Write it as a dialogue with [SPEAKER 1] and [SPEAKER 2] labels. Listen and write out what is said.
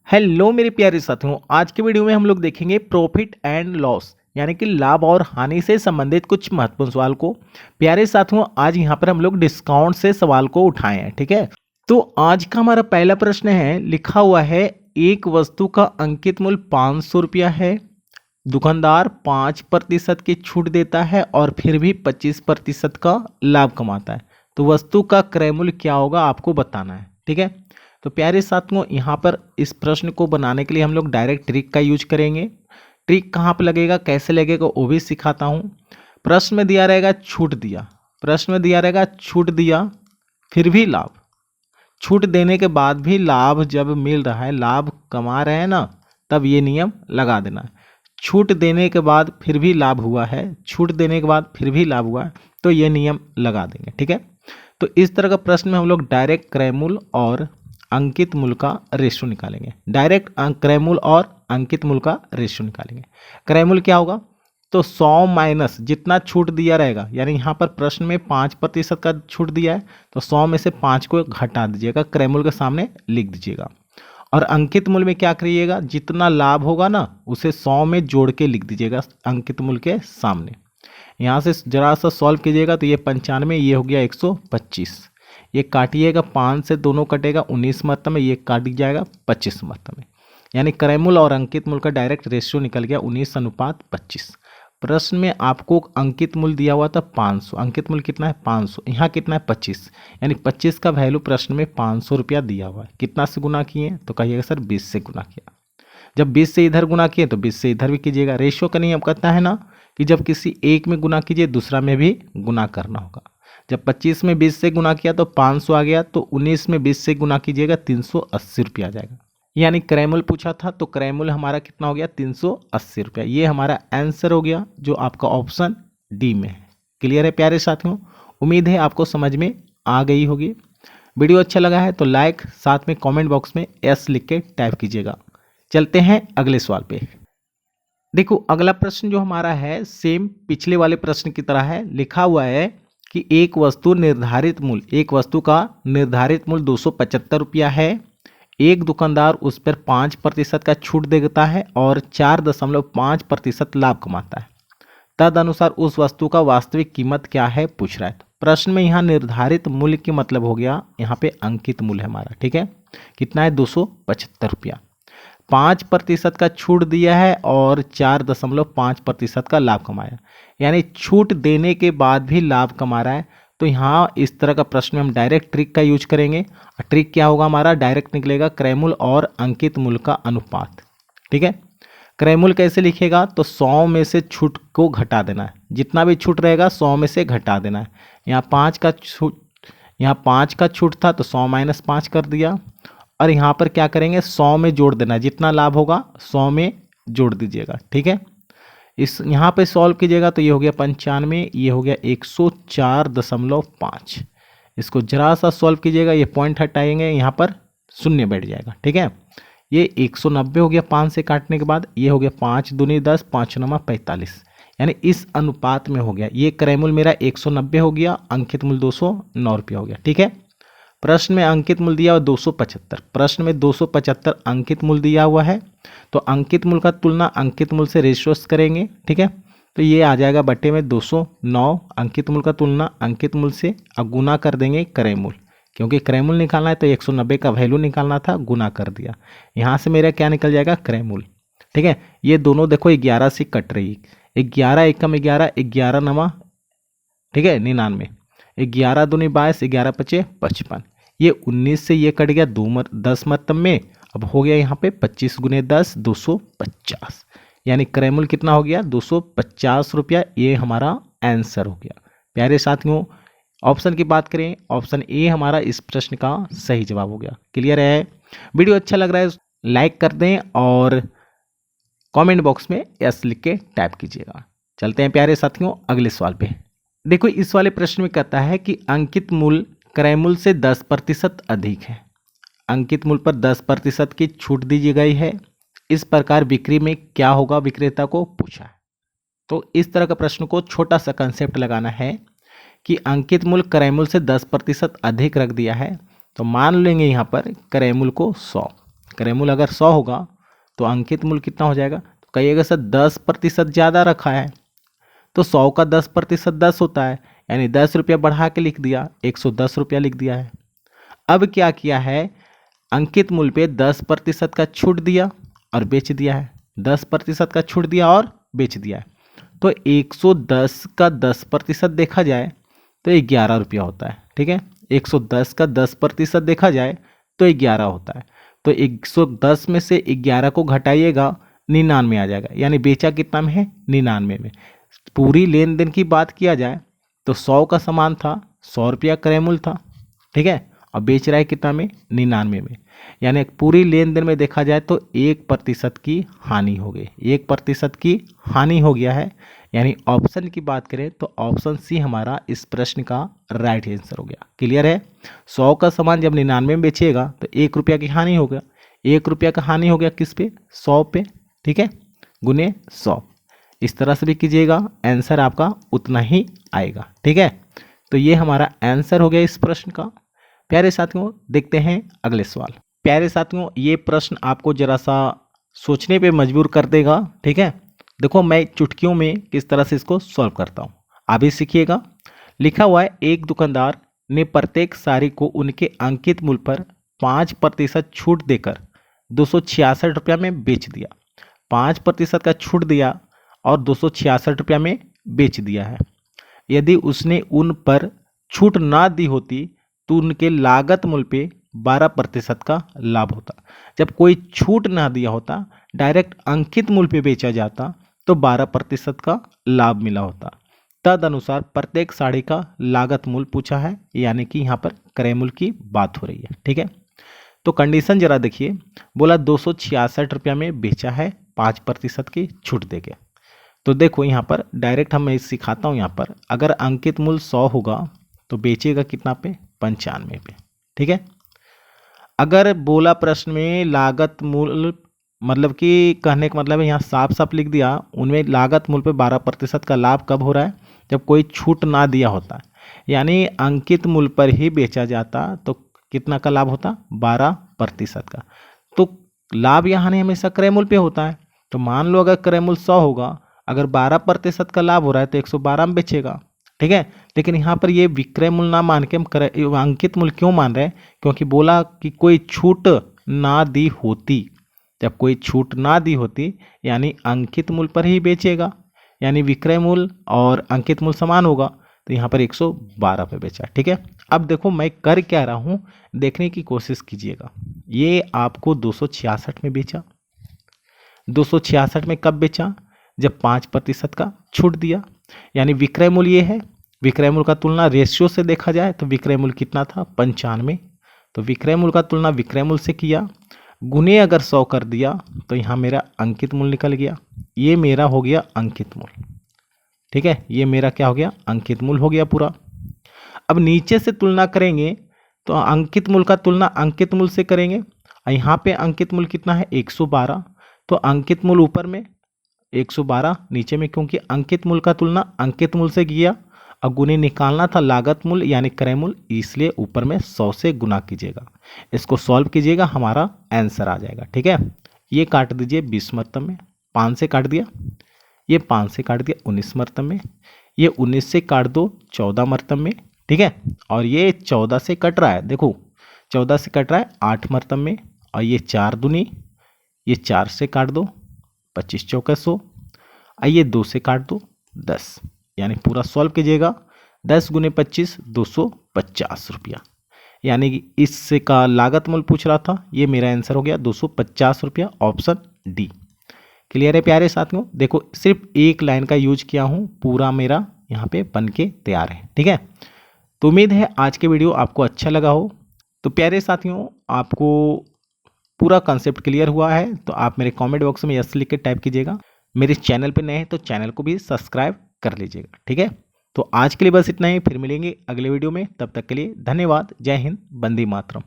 [SPEAKER 1] Hello मेरे प्यारे साथियों, आज के वीडियो में हम लोग देखेंगे प्रॉफिट एंड लॉस यानी कि लाभ और हानि से संबंधित कुछ महत्वपूर्ण सवाल को। प्यारे साथियों, आज यहाँ पर हम लोग डिस्काउंट से सवाल को उठाए हैं। ठीक है, तो आज का हमारा पहला प्रश्न है, लिखा हुआ है एक वस्तु का अंकित मूल्य 500 रुपया है, दुकानदार 5% की छूट देता है और फिर भी 25% का लाभ कमाता है, तो वस्तु का क्रय मूल्य क्या होगा आपको बताना है। ठीक है, तो प्यारे साथियों, यहाँ पर इस प्रश्न को बनाने के लिए हम लोग डायरेक्ट ट्रिक का यूज करेंगे। ट्रिक कहाँ पर लगेगा, कैसे लगेगा वो भी सिखाता हूँ। प्रश्न में दिया रहेगा छूट दिया, प्रश्न में दिया रहेगा छूट दिया फिर भी लाभ, छूट देने के बाद भी लाभ जब मिल रहा है, लाभ कमा रहे हैं ना, तब ये नियम लगा देना है। छूट देने के बाद फिर भी लाभ हुआ है, छूट देने के बाद फिर भी लाभ हुआ है, तो ये नियम लगा देंगे। ठीक है, तो इस तरह का प्रश्न में हम लोग डायरेक्ट क्रय मूल्य और अंकित मूल्य का रेशियो निकालेंगे। डायरेक्ट क्रय मूल्य और अंकित मूल्य का रेशियो निकालेंगे। क्रय मूल्य क्या होगा, तो 100 माइनस जितना छूट दिया रहेगा, यानी यहाँ पर प्रश्न में 5% का छूट दिया है, तो 100 में से 5 को घटा दीजिएगा, क्रय मूल्य के सामने लिख दीजिएगा। और अंकित मूल्य में क्या करिएगा, जितना लाभ होगा ना उसे 100 में जोड़ के लिख दीजिएगा अंकित मूल्य के सामने। यहाँ से जरा सा सॉल्व कीजिएगा तो ये 95, ये हो गया 125, ये काटिएगा 5 से दोनों कटेगा 19 मात्रा में, ये काट जाएगा 25 मात्रा में, यानी क्रय मूल्य और अंकित मूल्य का डायरेक्ट रेशियो निकल गया 19:25। प्रश्न में आपको अंकित मूल्य दिया हुआ था 500, अंकित मूल्य कितना है 500, यहाँ कितना है 25, यानी 25 का वैल्यू प्रश्न में 500 रुपया दिया हुआ है। कितना से गुना किए, तो कहिएगा सर 20 से गुना किया। जब 20 से इधर गुना किए तो 20 से इधर भी कीजिएगा। रेशियो का नियम कहता है ना कि जब किसी एक में गुना कीजिए दूसरा में भी गुना करना होगा। जब 25 में 20 से गुना किया तो 500 आ गया, तो 19 में 20 से गुना कीजिएगा 380 रुपया आ जाएगा। यानी क्रय मूल्य पूछा था तो क्रय मूल्य हमारा कितना हो गया 380 रुपया। ये हमारा आंसर हो गया जो आपका ऑप्शन डी में है। क्लियर है प्यारे साथियों, उम्मीद है आपको समझ में आ गई होगी। वीडियो अच्छा लगा है तो लाइक, साथ में कमेंट बॉक्स में एस लिख के टाइप कीजिएगा। चलते हैं अगले सवाल पे। देखो अगला प्रश्न जो हमारा है सेम पिछले वाले प्रश्न की तरह है। लिखा हुआ है कि एक वस्तु का निर्धारित मूल्य 275 रुपया है, एक दुकानदार उस पर 5% का छूट देता है और 4.5% लाभ कमाता है। तदनुसार उस वस्तु का वास्तविक कीमत क्या है पूछ रहा है। तो प्रश्न में यहाँ निर्धारित मूल्य की मतलब हो गया यहाँ पे अंकित मूल्य हमारा। ठीक है, कितना है 275 रुपया, 5% का छूट दिया है और 4.5% का लाभ कमाया, यानी छूट देने के बाद भी लाभ कमा रहा है। तो यहाँ इस तरह का प्रश्न में हम डायरेक्ट ट्रिक का यूज करेंगे। ट्रिक क्या होगा हमारा, डायरेक्ट निकलेगा क्रय मूल्य और अंकित मूल्य का अनुपात। ठीक है, क्रय मूल्य कैसे लिखेगा, तो 100 में से छूट को घटा देना है, जितना भी छूट रहेगा 100 में से घटा देना है। यहाँ 5 का छूट था तो 100 माइनस 5 कर दिया, और यहाँ पर क्या करेंगे 100 में जोड़ देना है, जितना लाभ होगा 100 में जोड़ दीजिएगा। ठीक है, इस यहाँ पे सॉल्व कीजिएगा तो ये हो गया 95, ये हो गया 104.5। इसको जरा सा सॉल्व कीजिएगा, ये पॉइंट हटाएंगे, यहाँ पर शून्य बैठ जाएगा। ठीक है, ये 190 हो गया 5 से काटने के बाद, ये हो गया 5 दूनी 10, 5 9 45, यानी इस अनुपात में हो गया। ये क्रय मूल्य मेरा 190 हो गया, अंकित मूल्य 209 रुपया हो गया। ठीक है, प्रश्न में अंकित मूल्य दिया हुआ 275, प्रश्न में 275 अंकित मूल्य दिया हुआ है, तो अंकित मूल्य का तुलना अंकित मूल्य से रेशियोस करेंगे। ठीक है, तो ये आ जाएगा बट्टे में 209, अंकित मूल्य का तुलना अंकित मूल्य से, अब गुना कर देंगे क्रय मूल्य, क्योंकि क्रय मूल्य निकालना है तो 190 का वैल्यू निकालना था, गुना कर दिया। यहाँ से मेरा क्या निकल जाएगा क्रय मूल्य। ठीक है, ये दोनों देखो 11 से कट रही, 11 एकम 11, 11 नमा, ठीक है 99, 11 दूनी 22, 11 पचे 55, ये 19 से ये कट गया 10 मतलब में, अब हो गया यहाँ पे 25 गुने 10 250, यानी क्रय मूल्य कितना हो गया 250 रुपया। ये हमारा आंसर हो गया। प्यारे साथियों, ऑप्शन की बात करें, ऑप्शन ए हमारा इस प्रश्न का सही जवाब हो गया। क्लियर है, वीडियो अच्छा लग रहा है लाइक कर दें और कमेंट बॉक्स में यस लिख के टाइप कीजिएगा। चलते हैं प्यारे साथियों अगले सवाल पे। देखो इस वाले प्रश्न में कहता है कि अंकित मूल्य क्रय मूल्य से 10% अधिक है, अंकित मूल्य पर 10% की छूट दी गई है, इस प्रकार बिक्री में क्या होगा विक्रेता को पूछा है। तो इस तरह का प्रश्न को छोटा सा कंसेप्ट लगाना है कि अंकित मूल्य क्रय मूल्य से 10% अधिक रख दिया है, तो मान लेंगे यहाँ पर क्रय मूल्य को 100, क्रय अगर 100 होगा तो अंकित मूल्य कितना हो जाएगा? तो कहिएगा सर 10% ज़्यादा रखा है, तो 100 का 10% 10 होता है, यानी 10 रुपया बढ़ा के लिख दिया, 110 रुपया लिख दिया है। अब क्या किया है, अंकित मूल्य पे 10% का छूट दिया और बेच दिया है, 10% का छूट दिया और बेच दिया है। तो 110 का 10% देखा जाए तो 11 रुपया होता है। ठीक है, 110 का 10% देखा जाए तो 11 होता है। तो 110 में से 11 को घटाइएगा, 99 आ जाएगा, यानी बेचा कितना में है? 99 में। पूरी लेन देन की बात किया जाए तो 100 का सामान था, 100 रुपया क्रय मूल्य था। ठीक है, और बेच रहा है कितना में? 99 में। यानी पूरी लेन देन में देखा जाए तो 1% की हानि हो गई, 1% की हानि हो गया है। यानी ऑप्शन की बात करें तो ऑप्शन सी हमारा इस प्रश्न का राइट आंसर हो गया। क्लियर है? 100 का सामान जब 99 में बेचेगा तो 1 रुपया की हानि हो गया, 1 रुपया का हानि हो गया किस पे? 100 पे। ठीक है, गुने 100, इस तरह से भी कीजिएगा, आंसर आपका उतना ही आएगा। ठीक है, तो ये हमारा आंसर हो गया इस प्रश्न का। प्यारे साथियों, देखते हैं अगले सवाल। प्यारे साथियों, ये प्रश्न आपको जरा सा सोचने पे मजबूर कर देगा। ठीक है, देखो मैं चुटकियों में किस तरह से इसको सॉल्व करता हूँ, आप भी सीखिएगा। लिखा हुआ है, एक दुकानदार ने प्रत्येक साड़ी को उनके अंकित मूल्य पर 5% छूट देकर 266 रुपया में बेच दिया। 5% का छूट दिया और 266 रुपया में बेच दिया है। यदि उसने उन पर छूट ना दी होती तो उनके लागत मूल्य पे 12% का लाभ होता। जब कोई छूट ना दिया होता, डायरेक्ट अंकित मूल्य पे बेचा जाता तो 12% का लाभ मिला होता। तद अनुसार प्रत्येक साड़ी का लागत मूल्य पूछा है, यानी कि यहाँ पर क्रय मूल्य की बात हो रही है। ठीक है, तो कंडीशन जरा देखिए, बोला 266 रुपया में बेचा है 5% की छूट देके। तो देखो यहाँ पर डायरेक्ट हम मैं सिखाता हूँ। यहाँ पर अगर अंकित मूल्य 100 होगा तो बेचेगा कितना पे? 95 पे। ठीक है, अगर बोला प्रश्न में लागत मूल्य, मतलब कि कहने का मतलब है यहाँ साफ साफ लिख दिया, उनमें लागत मूल्य पे 12% का लाभ कब हो रहा है? जब कोई छूट ना दिया होता, यानी अंकित मूल्य पर ही बेचा जाता तो कितना का लाभ होता? 12% का। तो लाभ यहाँ नहीं हमेशा क्रय मूल्य पे होता है। तो मान लो अगर क्रय मूल्य 100 होगा, अगर 12% का लाभ हो रहा है तो 112 में बेचेगा। ठीक है, लेकिन यहाँ पर ये विक्रय मूल्य ना मान के हम अंकित मूल्य क्यों मान रहे हैं? क्योंकि बोला कि कोई छूट ना दी होती, जब कोई छूट ना दी होती यानी अंकित मूल्य पर ही बेचेगा, यानी विक्रय मूल्य और अंकित मूल्य समान होगा, तो यहाँ पर 112 पे बेचा। ठीक है, अब देखो मैं कर क्या रहा हूँ, देखने की कोशिश कीजिएगा। ये आपको 266 में बेचा, 266 में कब बेचा? जब 5% का छूट दिया, यानी विक्रय मूल्य ये है। विक्रय मूल्य का तुलना रेशियो से देखा जाए तो विक्रय मूल्य कितना था? 95। तो विक्रय मूल्य का तुलना विक्रय मूल्य से किया, गुने अगर 100 कर दिया तो यहाँ मेरा अंकित मूल्य निकल गया। ये मेरा हो गया अंकित मूल्य। ठीक है, ये मेरा क्या हो गया? अंकित मूल्य हो गया पूरा। अब नीचे से तुलना करेंगे तो अंकित मूल्य का तुलना अंकित मूल्य से करेंगे। यहाँ पे अंकित मूल्य कितना है? 112। तो अंकित मूल्य ऊपर में, 112 नीचे में, क्योंकि अंकित मूल्य का तुलना अंकित मूल्य से किया और गुने निकालना था लागत मूल्य यानी क्रय मूल्य, इसलिए ऊपर में 100 से गुना कीजिएगा। इसको सॉल्व कीजिएगा, हमारा आंसर आ जाएगा। ठीक है, ये काट दीजिए 20 मरतब में, 5 से काट दिया, ये 5 से काट दिया 19 मरतब में, ये 19 से काट दो 14 मरतब में। ठीक है, और ये 14 से कट रहा है, देखो 14 से कट रहा है 8 मरतब में, और ये 4 दूनी, ये 4 से काट दो 25 चौका 100, आइए 2 से काट दो 10, यानी पूरा सॉल्व कीजिएगा। 10 गुने 25 250 रुपया, यानी कि इससे का लागत मूल्य पूछ रहा था, ये मेरा आंसर हो गया 250 रुपया, ऑप्शन डी। क्लियर है प्यारे साथियों? देखो सिर्फ एक लाइन का यूज किया हूँ, पूरा मेरा यहाँ पे बन के तैयार है। ठीक है, तो उम्मीद है आज के वीडियो आपको अच्छा लगा हो। तो प्यारे साथियों, आपको पूरा कंसेप्ट क्लियर हुआ है तो आप मेरे कमेंट बॉक्स में यस लिख के टाइप कीजिएगा। मेरे चैनल पे नए हैं तो चैनल को भी सब्सक्राइब कर लीजिएगा। ठीक है, तो आज के लिए बस इतना ही, फिर मिलेंगे अगले वीडियो में। तब तक के लिए धन्यवाद। जय हिंद, वंदे मातरम।